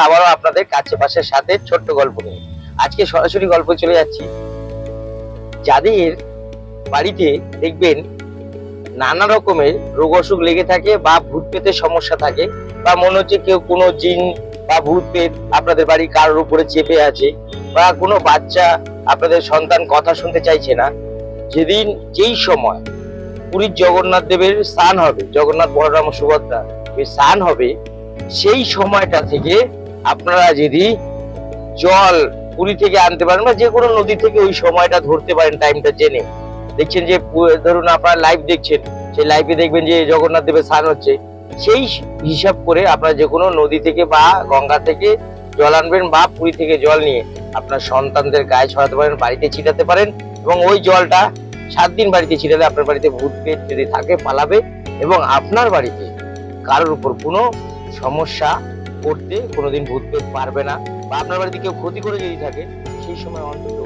আবারও আপনাদের কাছে পাশের সাথে ছোট্ট গল্প নিয়ে আজকে সরাসরি গল্প চলে যাচ্ছি। যাদের বাড়িতে দেখবেন নানা রকমের রোগ অসুখ লেগে থাকে বা ভূত পেতের সমস্যা থাকে, বা মনে হচ্ছে কেউ কোনো জিন বা ভূত পেত আপনাদের বাড়ি কারোর উপরে চেপে আছে, বা কোনো বাচ্চা আপনাদের সন্তান কথা শুনতে চাইছে না, যেদিন যেই সময় পুরীর জগন্নাথ দেবের স্নান হবে, জগন্নাথ বলরাম ও সুভদ্রা স্নান হবে, সেই সময়টা থেকে আপনারা যদি জল পুরী থেকে আনতে পারেন বা যে কোনো নদী থেকে ওই সময়টা ধরতে পারেন, টাইমটা জেনে দেখছেন যে ধরুন আপনারা লাইভ দেখছেন, সেই লাইভে দেখবেন যে জগন্নাথ দেবের স্নান হচ্ছে, সেই হিসাব করে আপনারা যে কোনো নদী থেকে বা গঙ্গা থেকে জল আনবেন বা পুরী থেকে জল নিয়ে আপনার সন্তানদের গায়ে ছড়াতে পারেন, বাড়িতে ছিটাতে পারেন, এবং ওই জলটা 7 দিন বাড়িতে ছিটালে আপনার বাড়িতে ভূত পেট যদি থাকে পালাবে, এবং আপনার বাড়িতে কারোর উপর কোনো সমস্যা করতে কোনোদিন ভূত পেট পারবে না, বা আপনার বাড়িতে কেউ ক্ষতি করে যদি থাকে সেই সময় অন্তত